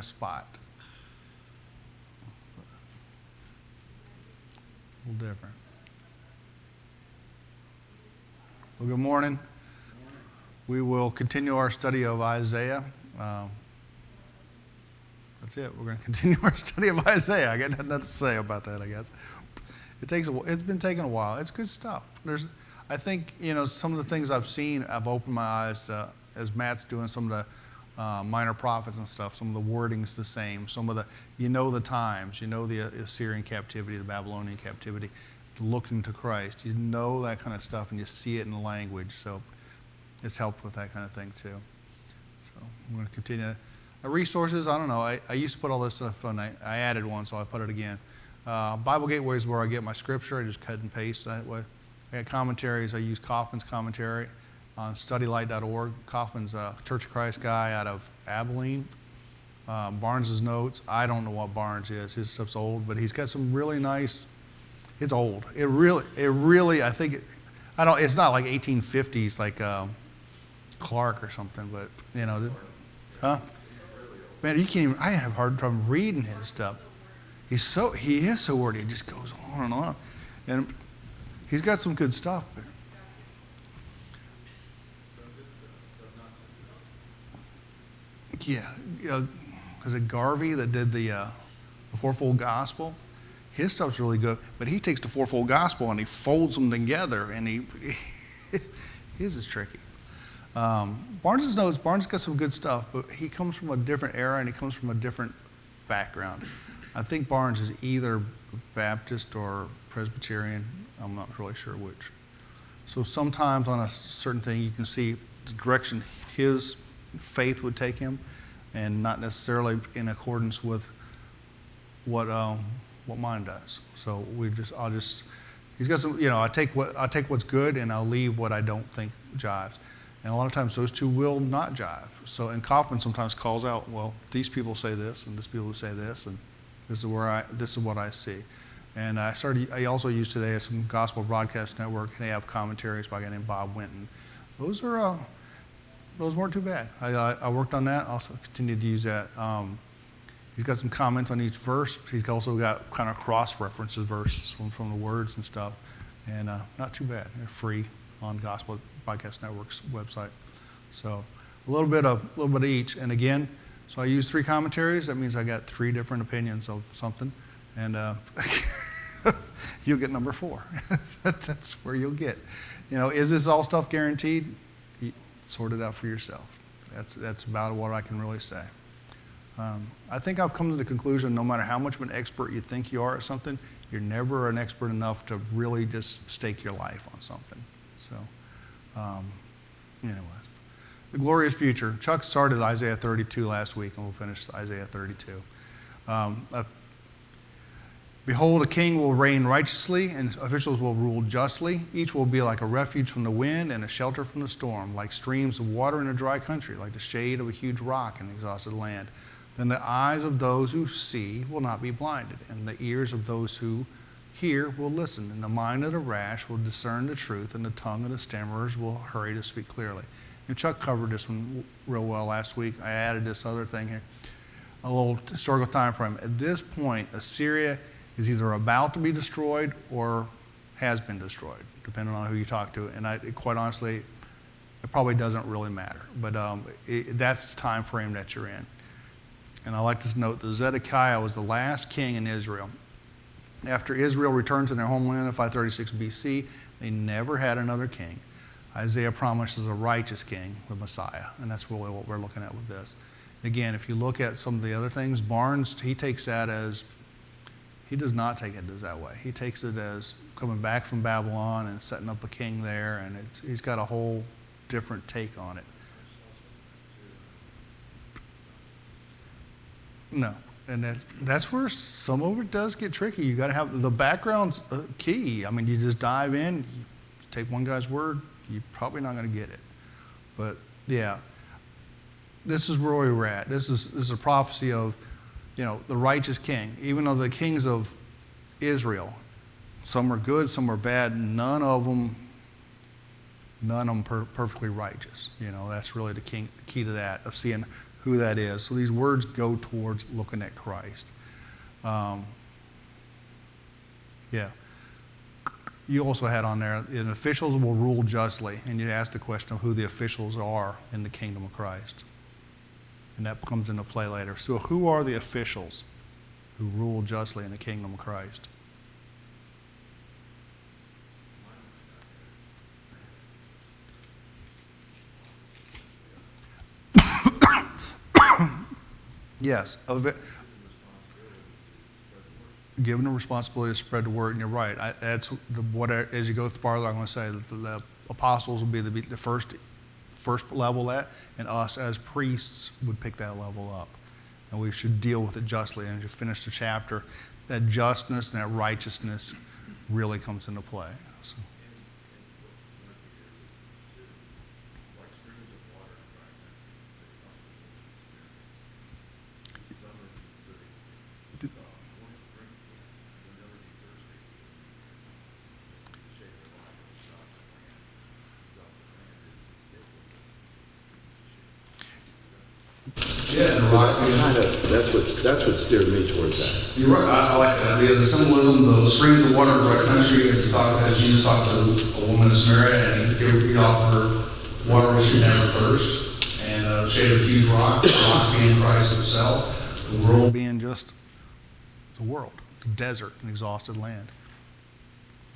spot. A little different. Well, good morning. We will continue our study of Isaiah. That's it. We're going to continue our study of Isaiah. I got nothing to say about that, I guess. It's been taking a while. It's good stuff. I think, some of the things I've seen, I've opened my eyes to, as Matt's doing some of the minor prophets and stuff. Some of the wording's the same. Some of the, the times, the Assyrian captivity, the Babylonian captivity, looking to Christ. You know that kind of stuff, and you see it in the language. So it's helped with that kind of thing too. So I'm going to continue. Resources, I don't know. I used to put all this stuff on. I added one, so I put it again. Bible Gateway is where I get my scripture. I just cut and paste that way. I got commentaries. I use Kaufman's commentary on studylight.org. Kaufman's a Church of Christ guy out of Abilene. Barnes's notes. I don't know what Barnes is. His stuff's old, but he's got some really nice. It's old. It really. I think. It's not like 1850s like Clark or something, but huh? Man, you can't even. I have a hard time reading his stuff. He is so wordy. It just goes on and on, and he's got some good stuff. But yeah, is it Garvey that did the Fourfold Gospel? His stuff's really good, but he takes the Fourfold Gospel and he folds them together, and his is tricky. Barnes got some good stuff, but he comes from a different era and he comes from a different background. I think Barnes is either Baptist or Presbyterian. I'm not really sure which. So sometimes on a certain thing you can see the direction his faith would take him, and not necessarily in accordance with what mine does. So he's got some. I take what's good and I'll leave what I don't think jives. And a lot of times those two will not jive. So, and Kaufman sometimes calls out, well, these people say this, and these people say this, and this is what I see. And I also use today some Gospel Broadcast Network, and they have commentaries by a guy named Bob Winton. Those weren't too bad. I worked on that. Also continued to use that. He's got some comments on each verse. He's also got kind of cross-references verses from the words and stuff, and not too bad. They're free on Gospel Broadcast Network's website. So a little bit of each. And again, so I use 3 commentaries. That means I got 3 different opinions of something, and you'll get number 4. That's where you'll get. Is this all stuff guaranteed? Sort it out for yourself. That's about what I can really say. I think I've come to the conclusion, no matter how much of an expert you think you are at something, you're never an expert enough to really just stake your life on something. So, anyways. The glorious future. Chuck started Isaiah 32 last week, and we'll finish Isaiah 32. Behold, a king will reign righteously, and officials will rule justly. Each will be like a refuge from the wind and a shelter from the storm, like streams of water in a dry country, like the shade of a huge rock in an exhausted land. Then the eyes of those who see will not be blinded, and the ears of those who hear will listen, and the mind of the rash will discern the truth, and the tongue of the stammerers will hurry to speak clearly. And Chuck covered this one real well last week. I added this other thing here, a little historical time frame. At this point, Assyria is either about to be destroyed or has been destroyed, depending on who you talk to. And quite honestly, it probably doesn't really matter. But that's the time frame that you're in. And I like to note that Zedekiah was the last king in Israel. After Israel returned to their homeland in 536 BC, they never had another king. Isaiah promises a righteous king, the Messiah, and that's really what we're looking at with this. Again, if you look at some of the other things, Barnes, he takes that as, he does not take it as that way. He takes it as coming back from Babylon and setting up a king there, and he's got a whole different take on it. No. And that's where some of it does get tricky. You got to have the background's key. I mean, you just dive in, you take one guy's word, you're probably not going to get it. But yeah, this is where we were at. This is a prophecy of, the righteous king. Even though the kings of Israel, some are good, some are bad. None of them perfectly righteous. That's really the key to that, of seeing who that is. So these words go towards looking at Christ. Yeah. You also had on there, and officials will rule justly. And you asked the question of who the officials are in the kingdom of Christ. And that comes into play later. So who are the officials who rule justly in the kingdom of Christ? Yes. Given the responsibility to spread the word, and you're right. As you go farther, I'm going to say that the apostles will be the first level at, and us as priests would pick that level up. And we should deal with it justly. And as you finish the chapter, that justness and that righteousness really comes into play. So. Yeah, That's what steered me towards that. You're right. I like that. The symbolism, the streams of water in the right country, as Jesus talked to a woman in Samaria, and he offered her water where she never thirst, and the shade of a huge rock, the rock being Christ himself, the world being just the world, the desert, an exhausted land.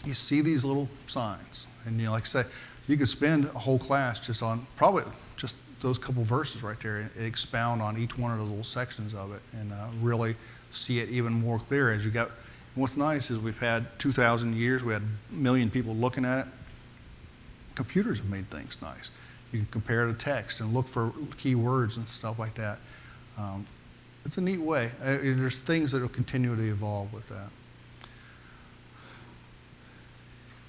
You see these little signs, and like I say, you could spend a whole class just on probably just those couple verses right there and expound on each one of those little sections of it and really see it even more clear as you go. And what's nice is we've had 2,000 years, we had a million people looking at it. Computers have made things nice. You can compare the text and look for key words and stuff like that. It's a neat way. There's things that will continually evolve with that.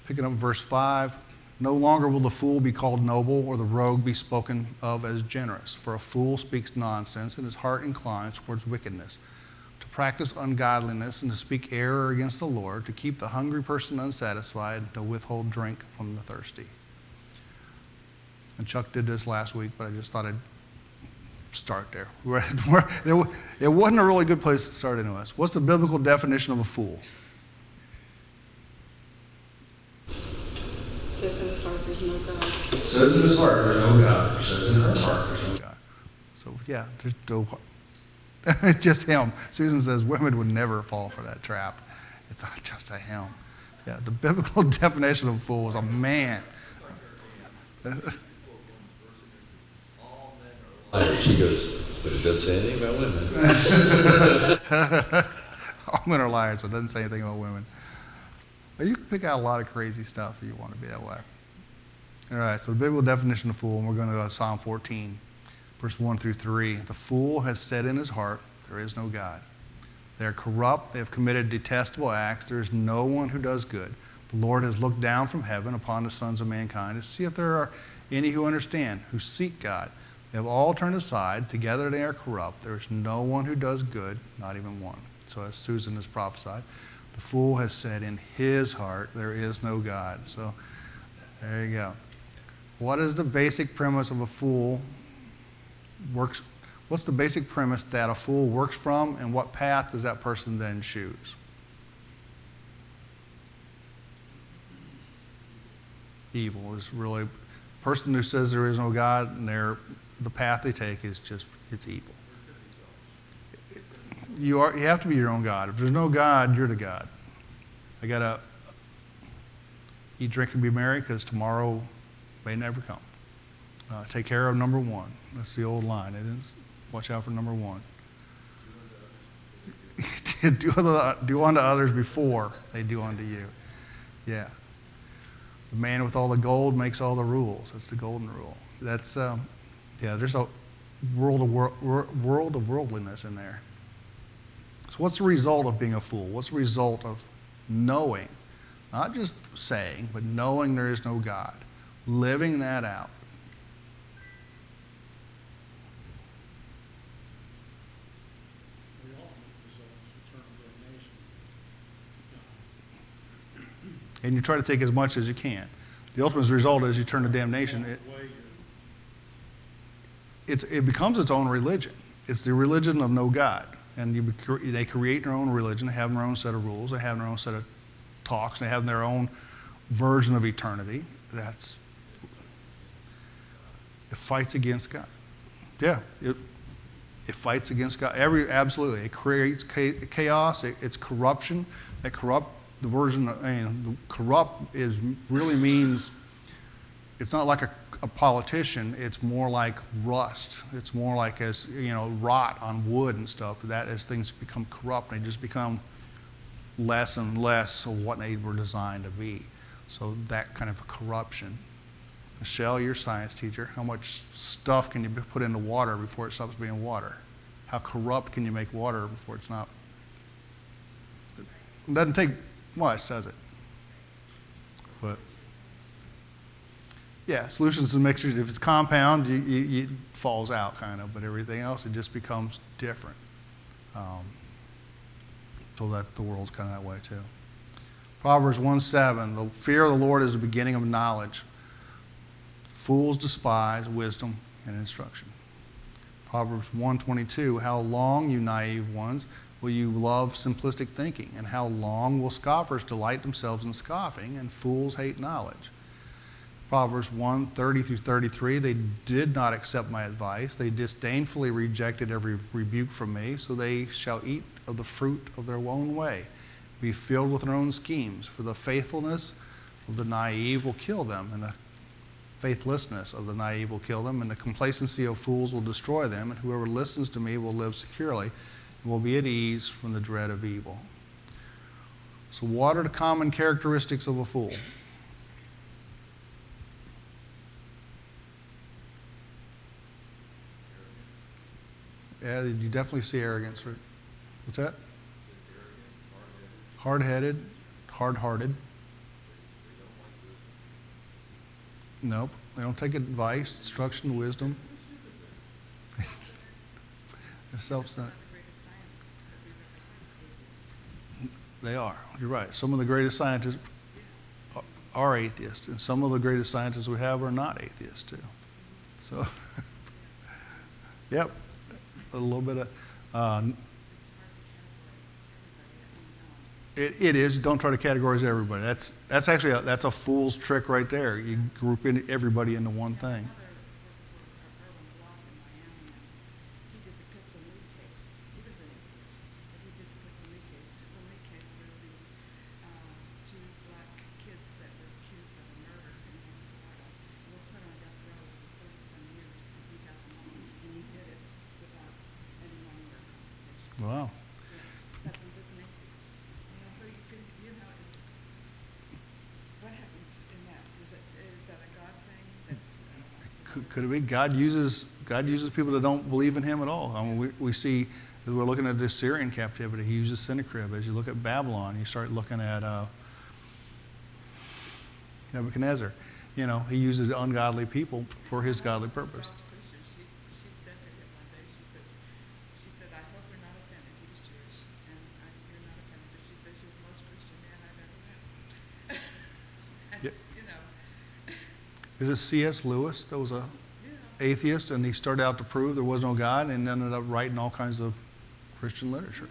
Picking up verse 5. No longer will the fool be called noble or the rogue be spoken of as generous, for a fool speaks nonsense and his heart inclines towards wickedness. To practice ungodliness and to speak error against the Lord, to keep the hungry person unsatisfied, to withhold drink from the thirsty. And Chuck did this last week, but I just thought I'd start there. It wasn't a really good place to start anyway. What's the biblical definition of a fool? Says in his heart there's no God. Says in his heart there's no God. Says in her heart there's no God. So yeah, there's no. It's just him. Susan says women would never fall for that trap. It's just a him. Yeah, the biblical definition of a fool is a man. She goes, but it doesn't say anything about women. All men are liars, so it doesn't say anything about women. But you can pick out a lot of crazy stuff if you want to be that way. All right, so the biblical definition of fool, and we're going to go to Psalm 14, verse 1 through 3. The fool has said in his heart, there is no God. They are corrupt, they have committed detestable acts, there is no one who does good. The Lord has looked down from heaven upon the sons of mankind to see if there are any who understand, who seek God. They have all turned aside, together they are corrupt. There is no one who does good, not even one. So as Susan has prophesied, the fool has said in his heart, there is no God. So there you go. What is the basic premise of a fool works? What's the basic premise that a fool works from, and what path does that person then choose? Evil is really, the person who says there is no God, and the path they take is just, it's evil. You have to be your own God. If there's no God, you're the God. I got to eat, drink, and be merry because tomorrow may never come. Take care of number one. That's the old line. It is, watch out for number one. Do unto others before they do unto you. Yeah. The man with all the gold makes all the rules. That's the golden rule. That's, there's a world of worldliness in there. So what's the result of being a fool? What's the result of knowing, not just saying, but knowing there is no God, living that out? And you try to take as much as you can. The ultimate result is you turn to damnation. it becomes its own religion. It's the religion of no God. And they create their own religion, they have their own set of rules, they have their own set of talks, they have their own version of eternity. It fights against God. Yeah, it fights against God. Absolutely. It creates chaos, it's corruption. The version of, corrupt really means, it's not like a politician, it's more like rust. It's more like rot on wood and stuff. That as things become corrupt, they just become less and less of what they were designed to be. So that kind of a corruption. Michelle, you're a science teacher. How much stuff can you put into water before it stops being water? How corrupt can you make water before it's not? It doesn't take much, does it? But yeah, solutions and mixtures. If it's compound, it falls out kind of, but everything else, it just becomes different. So that the world's kind of that way too. Proverbs 1:7, the fear of the Lord is the beginning of knowledge. Fools despise wisdom and instruction. Proverbs 1:22, how long, you naive ones, will you love simplistic thinking? And how long will scoffers delight themselves in scoffing, and fools hate knowledge? Proverbs 1:30-33, they did not accept my advice. They disdainfully rejected every rebuke from me, so they shall eat of the fruit of their own way, be filled with their own schemes. For the faithfulness of the naive will kill them, and the faithlessness of the naive will kill them, and the complacency of fools will destroy them, and whoever listens to me will live securely and will be at ease from the dread of evil. So what are the common characteristics of a fool? Yeah, you definitely see arrogance. Right? What's that? Hard-headed, hard-hearted. Nope, they don't take advice, instruction, wisdom. They're self-centered. They are. You're right. Some of the greatest scientists are atheists, and some of the greatest scientists we have are not atheists too. So, yep, a little bit of. It is. Don't try to categorize everybody. That's actually that's a fool's trick right there. You group in everybody into one thing. Wow. Could it be God uses people that don't believe in Him at all? I mean, we see as we're looking at the Syrian captivity, He uses Sennacherib. As you look at Babylon, you start looking at Nebuchadnezzar. You know, He uses ungodly people for His godly purpose. Is it C.S. Lewis that was an atheist, and he started out to prove there was no God and ended up writing all kinds of Christian literature?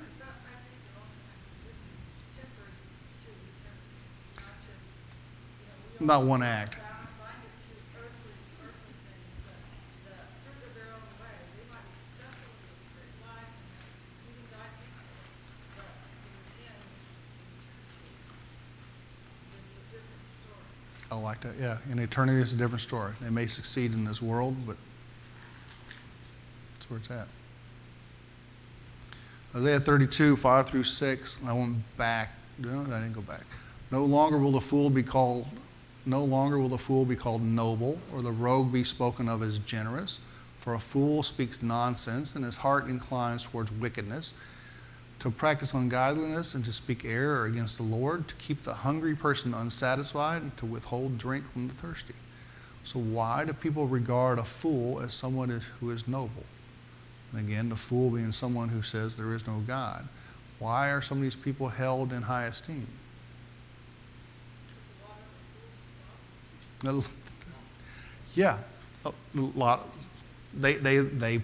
Not one act. I like that, yeah. In eternity, it's a different story. They may succeed in this world, but that's where it's at. Isaiah 32, 5-6. I went back. No, I didn't go back. No longer will the fool be called noble, or the rogue be spoken of as generous. For a fool speaks nonsense, and his heart inclines towards wickedness. To practice ungodliness and to speak error against the Lord, to keep the hungry person unsatisfied, and to withhold drink from the thirsty. So why do people regard a fool as someone who is noble? And again, the fool being someone who says there is no God. Why are some of these people held in high esteem? Yeah, a lot. they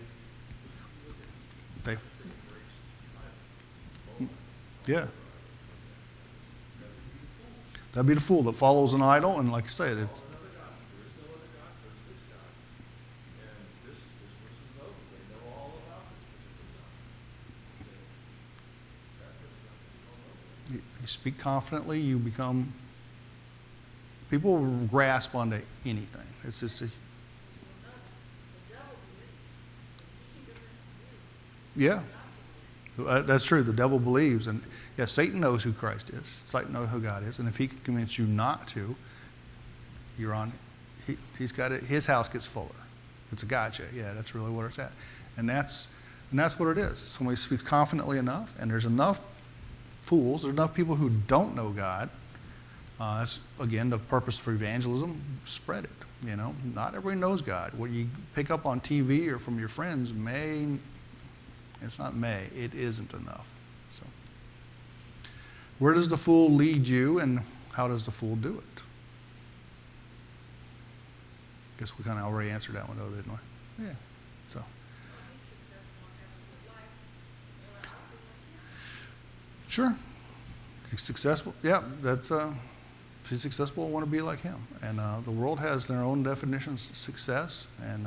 yeah. That'd be the fool that follows an idol, and like I said, it's, you speak confidently, you become, people will grasp onto anything. It's just, yeah, that's true. The devil believes, and yeah, Satan knows who Christ is. Satan knows who God is, and if he can convince you not to, you're on. He's got it. His house gets fuller. It's a gotcha. Yeah, that's really what it's at, and that's what it is. Somebody speaks confidently enough, and there's enough fools. There's enough people who don't know God. That's again the purpose for evangelism. Spread it. You know, not everybody knows God. What you pick up on TV or from your friends it isn't enough. So, where does the fool lead you, and how does the fool do it? Guess we kind of already answered that one, though, didn't we? Yeah. So. Sure. He's successful. Yeah, that's. If he's successful, I want to be like him. And the world has their own definitions of success, and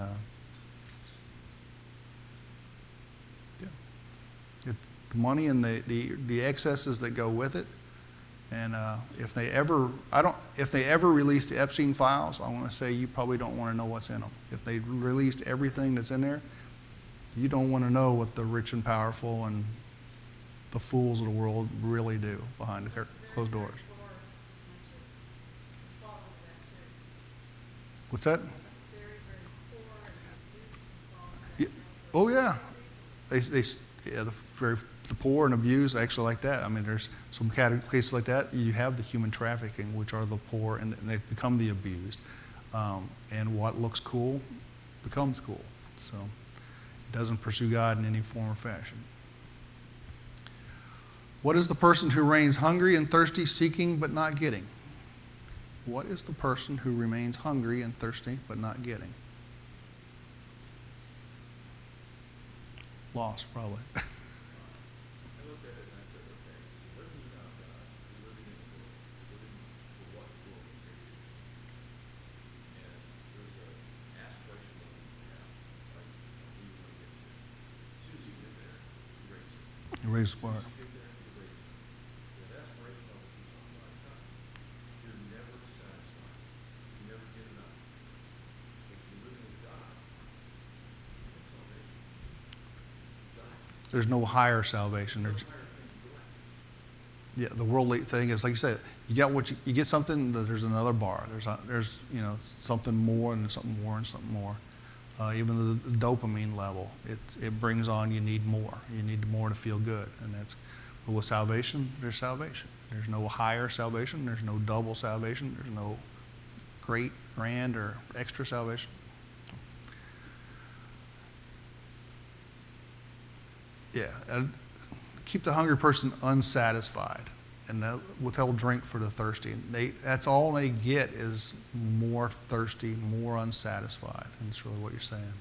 the money and the excesses that go with it. And if they ever release the Epstein files, I want to say you probably don't want to know what's in them. If they released everything that's in there, you don't want to know what the rich and powerful and the fools of the world really do behind the closed doors. What's that? Yeah. Oh yeah. The poor and abused, actually like that. I mean, there's some cases like that. You have the human trafficking, which are the poor, and they become the abused. And what looks cool becomes cool. So it doesn't pursue God in any form or fashion. What is the person who remains hungry and thirsty, seeking but not getting? What is the person who remains hungry and thirsty but not getting? Lost, probably. Raise the bar. There's no higher salvation. The worldly thing is, like you said, you get something. There's another bar. There's something more and something more and something more. Even the dopamine level, it brings on. You need more. You need more to feel good, and but with salvation, there's salvation. There's no higher salvation. There's no double salvation. There's no great, grand, or extra salvation. Yeah, and keep the hungry person unsatisfied, and withhold drink for the thirsty. That's all they get is more thirsty, more unsatisfied, and it's really what you're saying.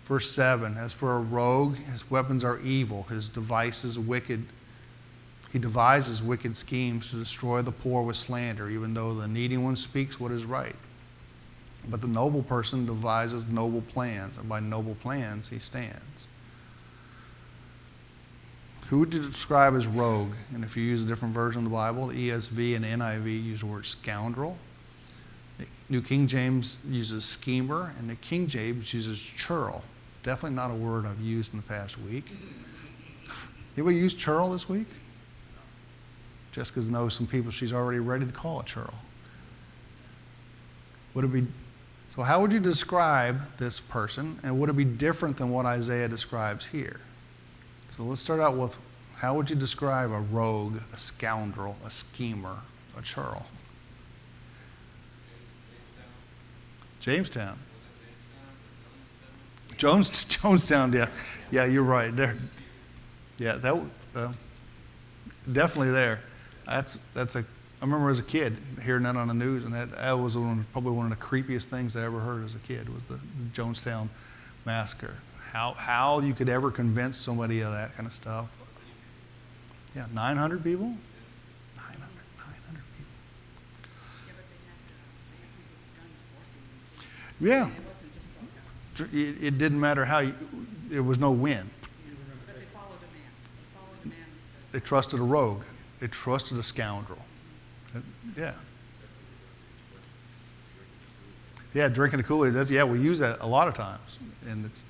Verse 7, as for a rogue, his weapons are evil, his devices wicked. He devises wicked schemes to destroy the poor with slander, even though the needy one speaks what is right. But the noble person devises noble plans, and by noble plans he stands. Who would you describe as rogue? And if you use a different version of the Bible, the ESV and NIV use the word scoundrel. The New King James uses schemer, and the King James uses churl. Definitely not a word I've used in the past week. Anybody use churl this week? Jessica knows some people she's already ready to call a churl. So how would you describe this person, and would it be different than what Isaiah describes here? So let's start out with, how would you describe a rogue, a scoundrel, a schemer, a churl? Jamestown. Jonestown, yeah. Yeah, you're right. There. Yeah, definitely there. That's I remember as a kid hearing that on the news, and that was probably one of the creepiest things I ever heard as a kid, was the Jonestown massacre. How you could ever convince somebody of that kind of stuff. Yeah, 900 people? 900 people. Yeah. It didn't matter how there was no win. But they followed a man. They followed a man instead. They trusted a rogue. They trusted a scoundrel. Yeah. Yeah, drinking the Kool-Aid. Yeah, we use that a lot of times. And it's,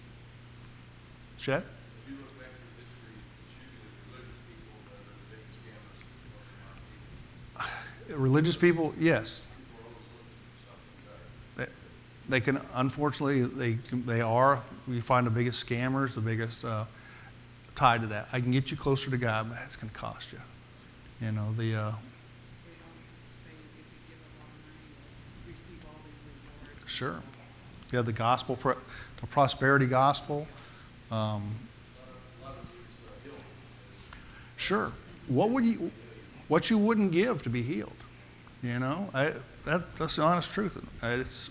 Chet? If you look back through history, it's usually the religious people that are the biggest scammers. Religious people, yes. People are always looking for something better. They can, unfortunately, they are. We find the biggest scammers, the biggest tied to that. I can get you closer to God, but that's going to cost you. You know, They always say if you give a lot of money, you'll receive all the rewards. sure. Yeah, the gospel, the prosperity gospel. Sure. What you wouldn't give to be healed? You know, that's the honest truth. It's,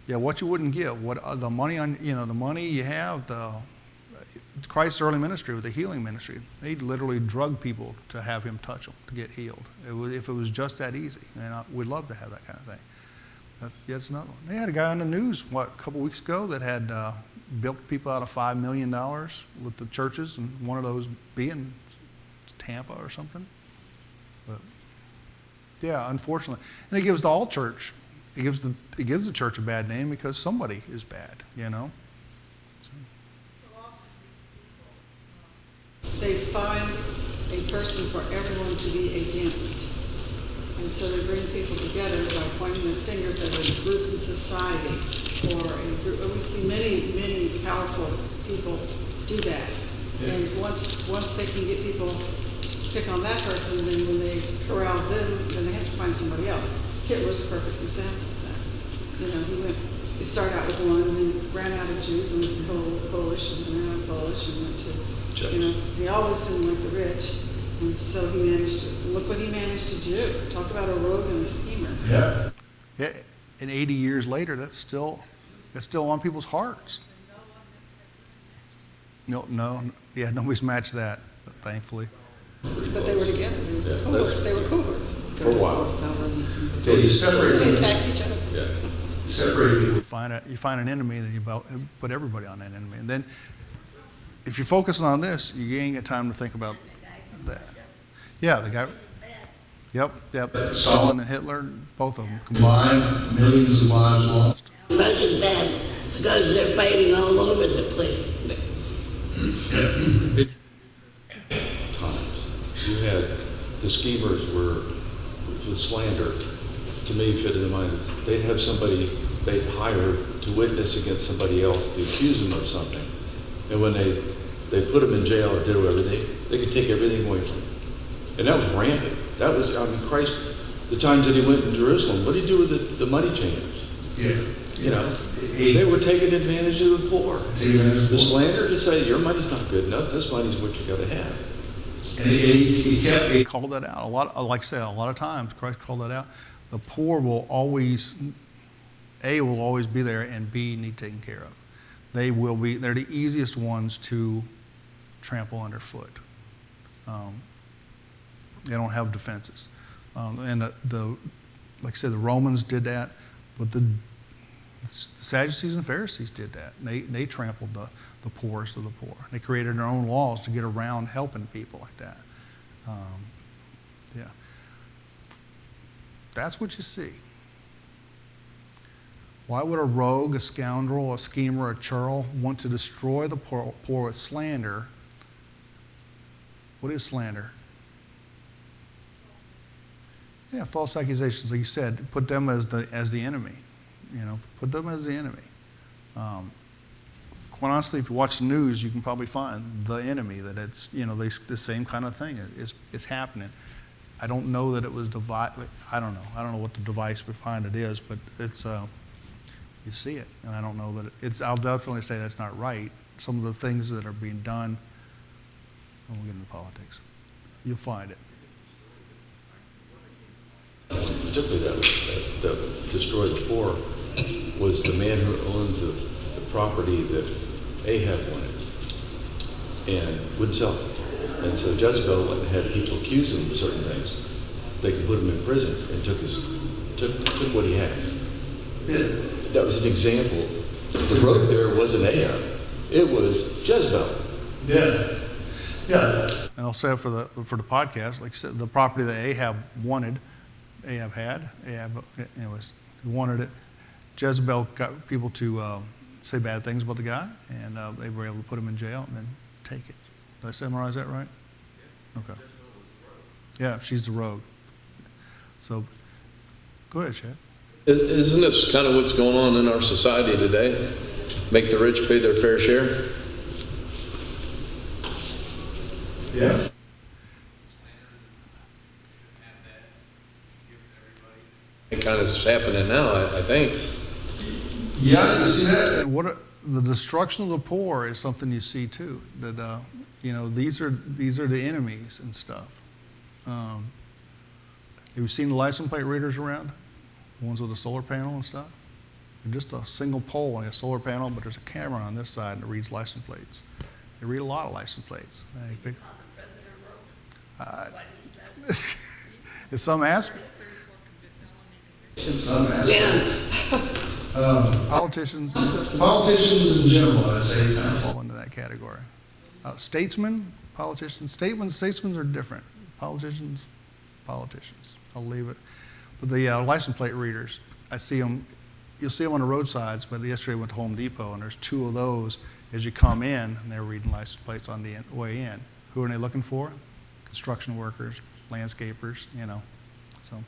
yeah, what you wouldn't give. What the money on, the money you have. Christ's early ministry was the healing ministry. They literally drug people to have him touch them to get healed. If it was just that easy, and we'd love to have that kind of thing. That's another one. They had a guy on the news a couple weeks ago that had bilked people out of $5 million with the churches, and one of those being Tampa or something. But yeah, unfortunately, and it gives the all church. It gives the church a bad name because somebody is bad. You know. They find a person for everyone to be against. And so they bring people together by pointing their fingers at a group in society or a group. And we see many, many powerful people do that. Yeah. And once they can get people to pick on that person, then when they corral them, then they have to find somebody else. Hitler's a perfect example of that. He started out with one and then ran out of Jews and went to Polish and ran out of Polish and went to, he always didn't like the rich. And so look what he managed to do. Talk about a rogue and a schemer. Yeah. Yeah. And 80 years later, that's still on people's hearts. No, yeah, nobody's matched that, thankfully. But they were together. They were cohorts. For a while. Until you separate They attacked each other. Yeah. Separate people. You find an enemy, then you put everybody on that enemy. And then, if you're focusing on this, you ain't got time to think about that. Yeah, the guy. Yep. Stalin and Hitler, both of them combined, millions of lives lost. Russia's bad because they're fighting all over the place. Times. You had the schemers with slander, to me, fit in the mind. They'd have somebody they'd hire to witness against somebody else to accuse them of something. And when they put them in jail or did whatever, they could take everything away from them. And that was rampant. That was, Christ, the times that he went in Jerusalem, what did he do with the money changers? Yeah. They were taking advantage of the poor. The slander to say, your money's not good enough, this money's what you got to have. And he called that out. Like I said, a lot of times, Christ called that out. The poor will always be there, and B, need taken care of. They're the easiest ones to trample underfoot. They don't have defenses. And like I said, the Romans did that, but the Sadducees and Pharisees did that. They trampled the poorest of the poor. They created their own laws to get around helping people like that. Yeah. That's what you see. Why would a rogue, a scoundrel, a schemer, a churl want to destroy the poor with slander? What is slander? Yeah, false accusations, like you said, put them as the enemy. Put them as the enemy. Quite honestly, if you watch the news, you can probably find the enemy, that it's, the same kind of thing is happening. I don't know that it was I don't know. I don't know what the device behind it is, but it's, you see it. And I don't know that I'll definitely say that's not right. Some of the things that are being done, I won't get into politics. You'll find it. particularly that destroyed the poor, was the man who owned the property that Ahab wanted and wouldn't sell it. And so Jezebel went and had people accuse him of certain things. They could put him in prison and took what he had. That was an example. The road there wasn't Ahab. It was Jezebel. Yeah. And I'll say it for the podcast, like I said, the property that Ahab wanted, Ahab wanted it. Jezebel got people to say bad things about the guy, and they were able to put him in jail and then take it. Did I summarize that right? Okay. Yeah, she's the rogue. So, go ahead, Chad. Isn't this kind of what's going on in our society today? Make the rich pay their fair share? Yeah. It kind of is happening now, I think. Yeah, you see that? And the destruction of the poor is something you see too. That these are the enemies and stuff. Have you seen the license plate readers around? The ones with a solar panel and stuff? They're just a single pole and a solar panel, but there's a camera on this side that reads license plates. They read a lot of license plates. In some aspects. Politicians in general, I'd say, kind of fall into that category. Statesmen are different. Politicians. I'll leave it. But the license plate readers, I see them. You'll see them on the roadsides. But yesterday I went to Home Depot, and there's two of those as you come in, and they're reading license plates on the way in. Who are they looking for? Construction workers, landscapers. So.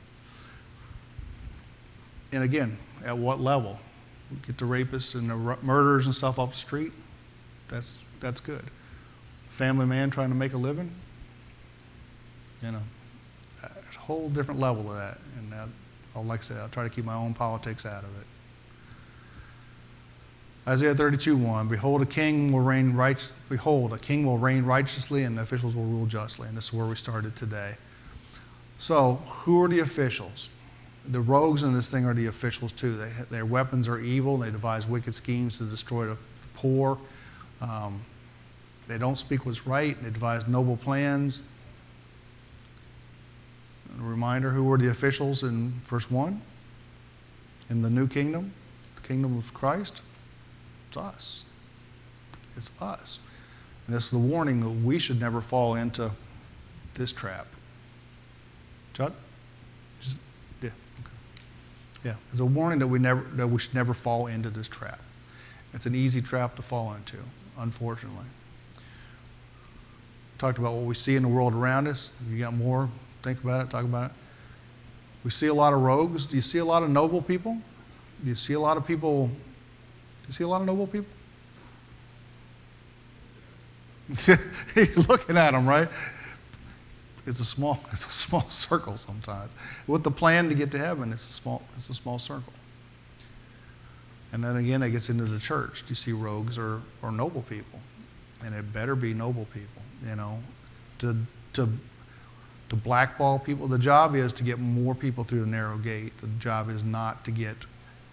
And again, at what level? Get the rapists and the murderers and stuff off the street. That's good. Family man trying to make a living. A whole different level of that. And like I said, I'll try to keep my own politics out of it. Isaiah 32:1. Behold, a king will reign righteously, and the officials will rule justly. And this is where we started today. So, who are the officials? The rogues in this thing are the officials too. Their weapons are evil. They devise wicked schemes to destroy the poor. They don't speak what's right. They devise noble plans. A reminder, who were the officials in verse 1? In the new kingdom, the kingdom of Christ? It's us. It's us. And this is the warning that we should never fall into this trap. Chuck? Yeah, it's a warning that we should never fall into this trap. It's an easy trap to fall into, unfortunately. Talked about what we see in the world around us. If you got more, think about it, talk about it. We see a lot of rogues. Do you see a lot of noble people? Do you see a lot of people? Do you see a lot of noble people? You're looking at them, right? It's a small circle sometimes. With the plan to get to heaven, it's a small circle. And then again, it gets into the church. Do you see rogues or noble people? And it better be noble people, to blackball people. The job is to get more people through the narrow gate. The job is not to get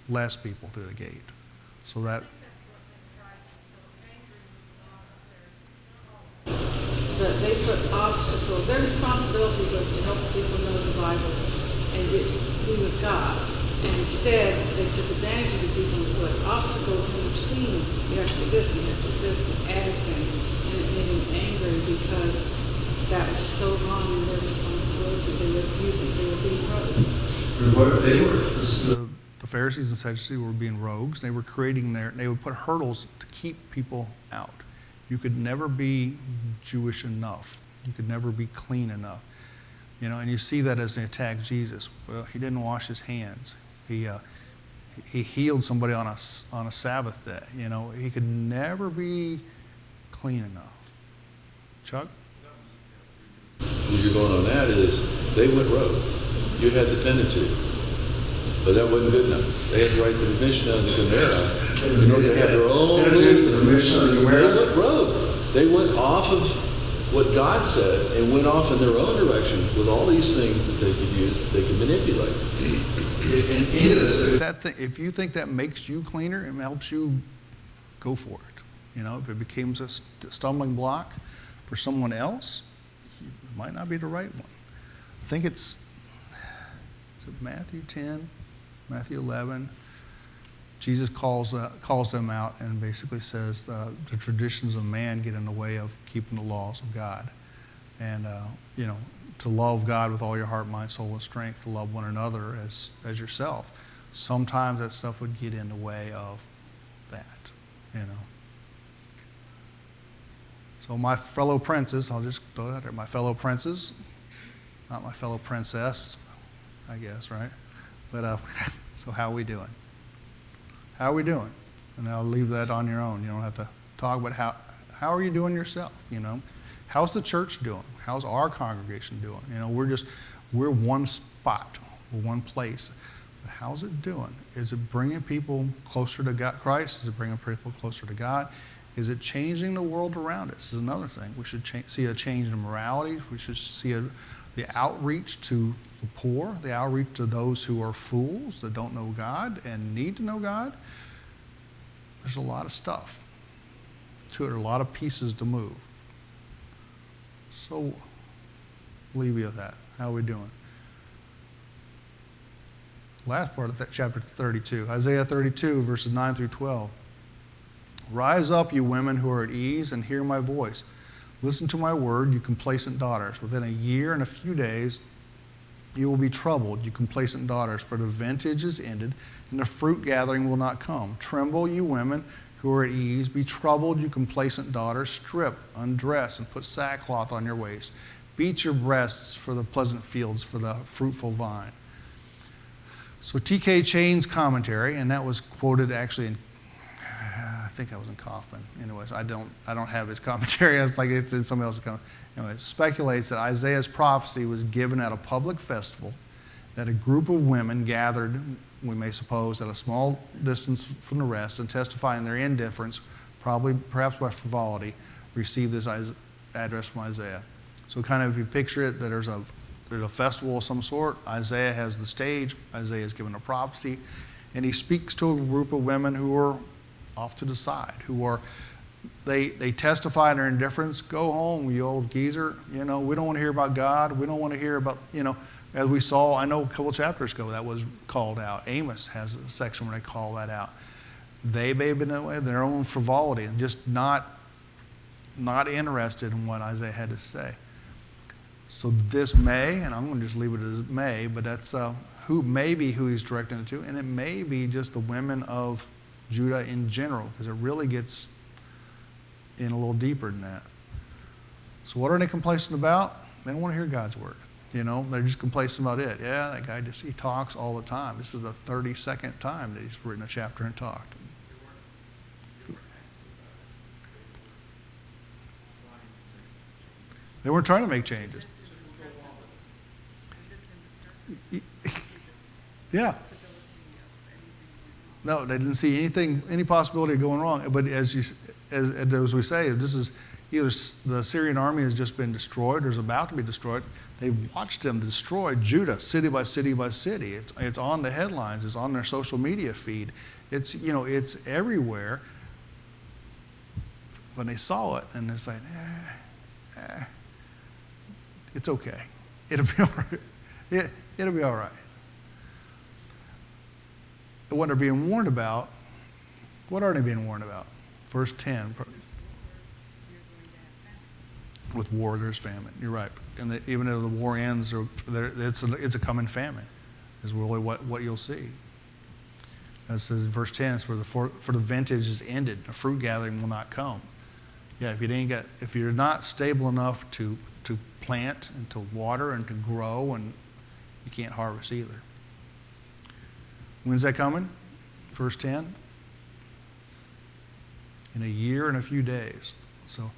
less people through the gate. So that. That they put obstacles. Their responsibility was to help people know the Bible and be with God. And instead, they took advantage of the people and put obstacles in between. You have to do this and you have to do this and added things. And it made them angry because that was so wrong in their responsibility. They were being rogues. The Pharisees and Sadducees were being rogues. They were they would put hurdles to keep people out. You could never be Jewish enough. You could never be clean enough. And you see that as they attack Jesus. Well, he didn't wash his hands. He healed somebody on a Sabbath day. He could never be clean enough. Chuck? Where you're going on that is they went rogue. You had the pentateuch, but that wasn't good enough. They had to write the Mishnah and the Gemara in order to have their own rules. They went rogue. They went off of what God said and went off in their own direction with all these things that they could use, that they could manipulate. If you think that makes you cleaner and helps you, go for it. You know, if it becomes a stumbling block for someone else, it might not be the right one. I think is it Matthew 10, Matthew 11? Jesus calls them out and basically says the traditions of man get in the way of keeping the laws of God. And, you know, to love God with all your heart, mind, soul, and strength, to love one another as yourself. Sometimes that stuff would get in the way of that, you know. So my fellow princes, I'll just throw it out there, my fellow princes, not my fellow princess, I guess, right? But so how are we doing? How are we doing? And I'll leave that on your own. You don't have to talk about how are you doing yourself, you know? How's the church doing? How's our congregation doing? You know, we're one spot, we're one place. But how's it doing? Is it bringing people closer to God, Christ? Is it bringing people closer to God? Is it changing the world around us? Is another thing. We should see a change in morality. We should see the outreach to the poor, the outreach to those who are fools, that don't know God and need to know God. There's a lot of stuff to it, a lot of pieces to move. So, leave you with that. How are we doing? Last part of that chapter 32, Isaiah 32, verses 9 through 12. Rise up, you women who are at ease, and hear my voice. Listen to my word, you complacent daughters. Within a year and a few days, you will be troubled, you complacent daughters, for the vintage is ended, and the fruit gathering will not come. Tremble, you women who are at ease. Be troubled, you complacent daughters. Strip, undress, and put sackcloth on your waist. Beat your breasts for the pleasant fields, for the fruitful vine. So T.K. Chain's commentary, and that was quoted actually in, I think that was in Kaufman. Anyways, I don't have his commentary. It's like it's in somebody else's commentary. Anyway, it speculates that Isaiah's prophecy was given at a public festival, that a group of women gathered, we may suppose, at a small distance from the rest, and testifying their indifference, perhaps by frivolity, received this address from Isaiah. So kind of if you picture it, that there's a festival of some sort. Isaiah has the stage. Isaiah is given a prophecy, and he speaks to a group of women who are off to the side, who are, they testify their indifference. Go home, you old geezer. You know, we don't want to hear about God. We don't want to hear about, you know, as we saw, I know a couple chapters ago that was called out. Amos has a section where they call that out. They may have been that way, their own frivolity, and just not interested in what Isaiah had to say. So this may, and I'm going to just leave it as may, but that's who he's directing it to, and it may be just the women of Judah in general, because it really gets in a little deeper than that. So what are they complacent about? They don't want to hear God's word. You know, they're just complacent about it. Yeah, that guy he talks all the time. This is the 32nd time that he's written a chapter and talked. They weren't trying to make changes. Yeah. No, they didn't see any possibility of going wrong. But as we say, this is either the Syrian army has just been destroyed or is about to be destroyed. They've watched them destroy Judah city by city by city. It's on the headlines. It's on their social media feed. It's everywhere. When they saw it, and it's like, it's okay. It'll be all right. It'll be all right. What they're being warned about, what are they being warned about? Verse 10. With war, there's famine. You're right. And even if the war ends, it's a coming famine, is really what you'll see. It says in verse 10, it's for the vintage is ended, the fruit gathering will not come. Yeah, if you're not stable enough to plant and to water and to grow, and you can't harvest either. When's that coming? Verse 10? In a year and a few days. So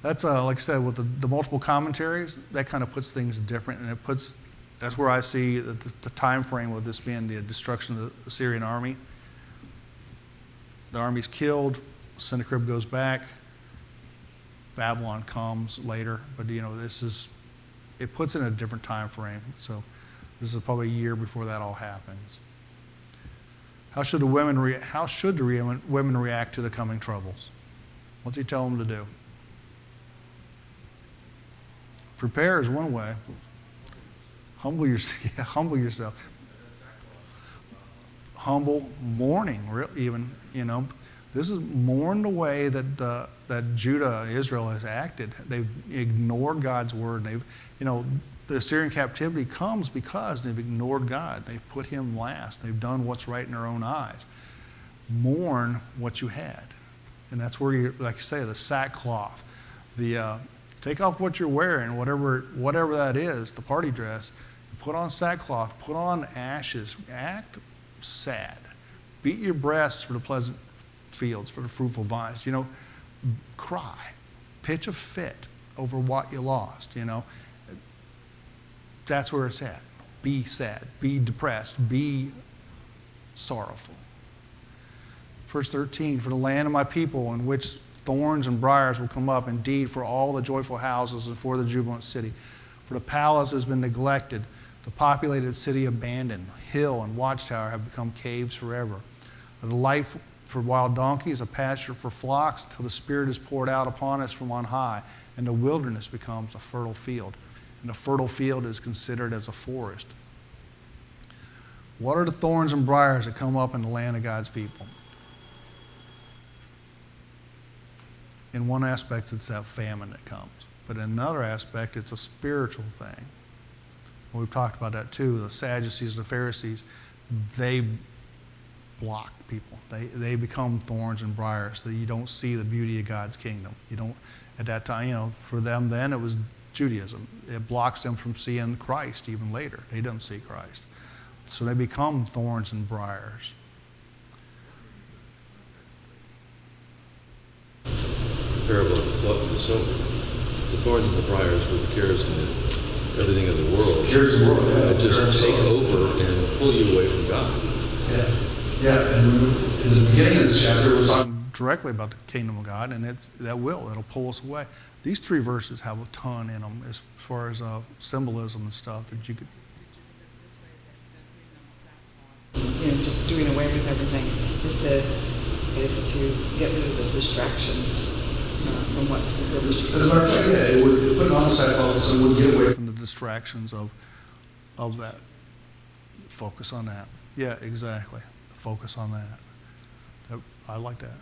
that's, like I said, with the multiple commentaries, that kind of puts things different, and that's where I see the time frame of this being the destruction of the Syrian army. The army's killed, Sennacherib goes back Babylon comes later, but it puts it in a different time frame. So this is probably a year before that all happens. How should the women react to the coming troubles? What's he tell them to do? Prepare is one way. Humble yourself. Humble, mourning, even, This is mourn the way that Judah, Israel has acted. They've ignored God's word. The Assyrian captivity comes because they've ignored God. They've put him last. They've done what's right in their own eyes. Mourn what you had. And that's where you, like you say, the sackcloth. Take off what you're wearing, whatever that is, the party dress. Put on sackcloth. Put on ashes. Act sad. Beat your breasts for the pleasant fields, for the fruitful vines. Cry. Pitch a fit over what you lost. That's where it's at. Be sad. Be depressed. Be sorrowful. Verse 13, for the land of my people in which thorns and briars will come up, indeed, for all the joyful houses and for the jubilant city. For the palace has been neglected, the populated city abandoned. Hill and watchtower have become caves forever. A delight for wild donkeys, a pasture for flocks, till the Spirit is poured out upon us from on high, and the wilderness becomes a fertile field. And a fertile field is considered as a forest. What are the thorns and briars that come up in the land of God's people? In one aspect, it's that famine that comes. But in another aspect, it's a spiritual thing. We've talked about that too. The Sadducees, the Pharisees, they block people. They become thorns and briars. So you don't see the beauty of God's kingdom. You don't, at that time, for them then, it was Judaism. It blocks them from seeing Christ even later. They don't see Christ. So they become thorns and briars. Parable of the sower. The thorns and the briars were the cares and everything of the world. Cares of the world, yeah. That just take over and pull you away from God. Yeah. And in the beginning of this chapter, it was talking directly about the kingdom of God, and it'll pull us away. These 3 verses have a ton in them as far as symbolism and stuff that you could. Just doing away with everything is to get rid of the distractions from what the purpose. As a matter of fact, it would put on the sackcloth so it would get away from the distractions of that. Focus on that. Yeah, exactly. Focus on that. I like that.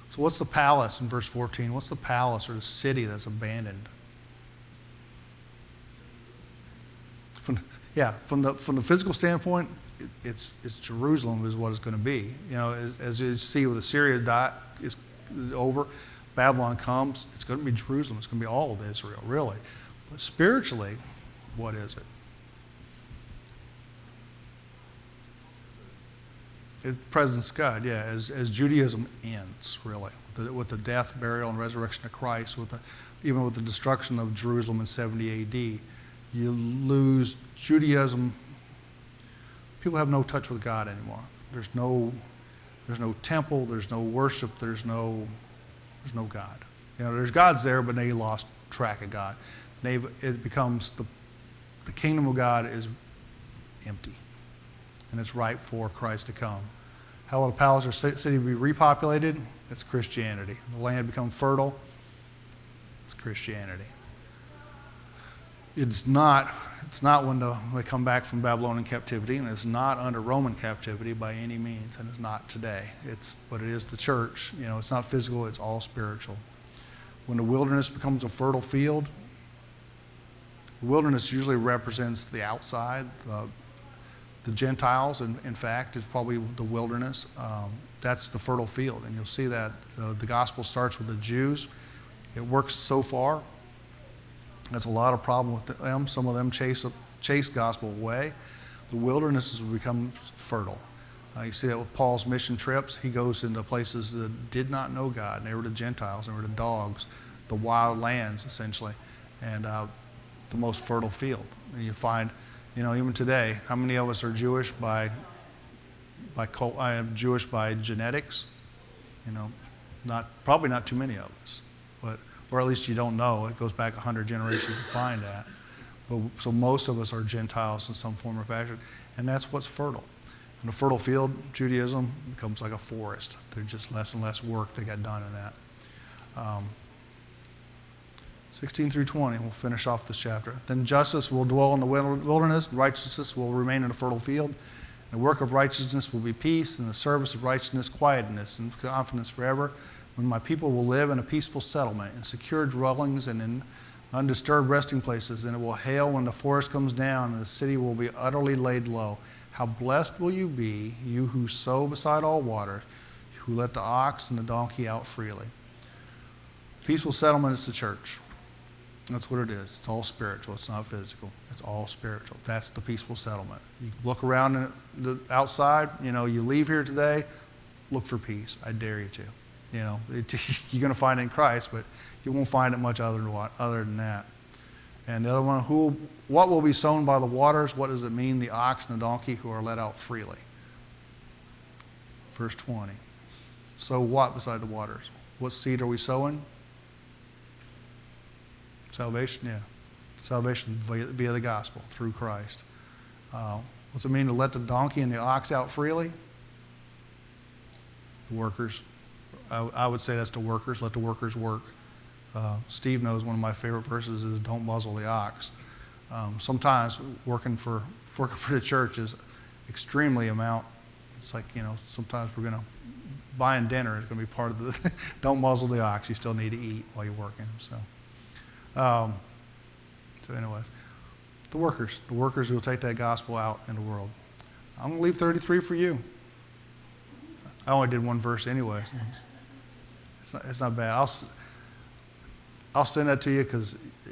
So what's the palace in verse 14? What's the palace or the city that's abandoned? From the physical standpoint, it's Jerusalem is what it's going to be. As you see with Assyria is over, Babylon comes, it's going to be Jerusalem. It's going to be all of Israel, really. But spiritually, what is it? Presence of God, yeah. As Judaism ends, really, with the death, burial, and resurrection of Christ, even with the destruction of Jerusalem in 70 AD, you lose Judaism. People have no touch with God anymore. There's no temple. There's no worship. There's no God. There's gods there, but they lost track of God. It becomes the kingdom of God is empty, and it's ripe for Christ to come. How will the palace or city be repopulated? It's Christianity. The land become fertile. It's Christianity. It's not when they come back from Babylonian captivity, and it's not under Roman captivity by any means, and it's not today. But it is the church. It's not physical, it's all spiritual. When the wilderness becomes a fertile field, the wilderness usually represents the outside, the Gentiles, in fact, is probably the wilderness. That's the fertile field, and you'll see that the gospel starts with the Jews. It works so far. There's a lot of problem with them. Some of them chase gospel away. The wilderness has become fertile. You see that with Paul's mission trips. He goes into places that did not know God. And they were the Gentiles. They were the dogs, the wild lands, essentially, and the most fertile field. And you find, even today, how many of us are Jewish Jewish by genetics? Probably not too many of us. But or at least you don't know. It goes back 100 generations to find that. But, so most of us are Gentiles in some form or fashion, and that's what's fertile. In a fertile field, Judaism becomes like a forest. There's just less and less work that got done in that. 16 through 20, we'll finish off this chapter. Then justice will dwell in the wilderness, righteousness will remain in a fertile field. The work of righteousness will be peace, and the service of righteousness, quietness and confidence forever, when my people will live in a peaceful settlement, in secure dwellings and in undisturbed resting places. And it will hail when the forest comes down, and the city will be utterly laid low. How blessed will you be, you who sow beside all water, who let the ox and the donkey out freely. Peaceful settlement is the church. That's what it is. It's all spiritual. It's not physical. It's all spiritual. That's the peaceful settlement. You look around the outside, you leave here today, look for peace. I dare you to. You're going to find it in Christ, but you won't find it much other than that. And the other one, what will be sown by the waters? What does it mean? The ox and the donkey who are let out freely. Verse 20. Sow what beside the waters? What seed are we sowing? Salvation, yeah. Salvation via the gospel, through Christ. What's it mean to let the donkey and the ox out freely? The workers. I would say that's the workers. Let the workers work. Steve knows one of my favorite verses is don't muzzle the ox. Sometimes working for the church is extremely amount. It's like, sometimes we're going to, buying dinner is going to be part of the, don't muzzle the ox. You still need to eat while you're working, so. So anyways, the workers who will take that gospel out in the world. I'm going to leave 33 for you. I only did one verse anyway. It's not bad. I'll send that to you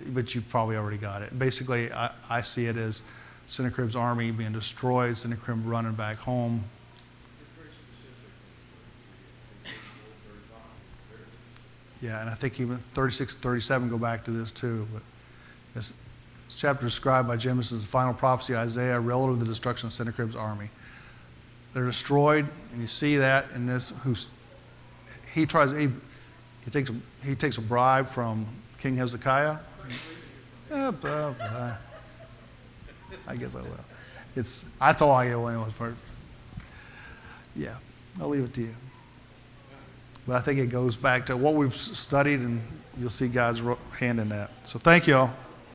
but you probably already got it. Basically, I see it as Sennacherib's army being destroyed, Sennacherib running back home. Yeah, and I think even 36 and 37 go back to this too. But this chapter described by James as the final prophecy of Isaiah relative to the destruction of Sennacherib's army. They're destroyed, and you see that in this. He takes a bribe from King Hezekiah. I guess I will. That's all I get anyway. Yeah, I'll leave it to you. But I think it goes back to what we've studied, and you'll see God's hand in that. So thank you all.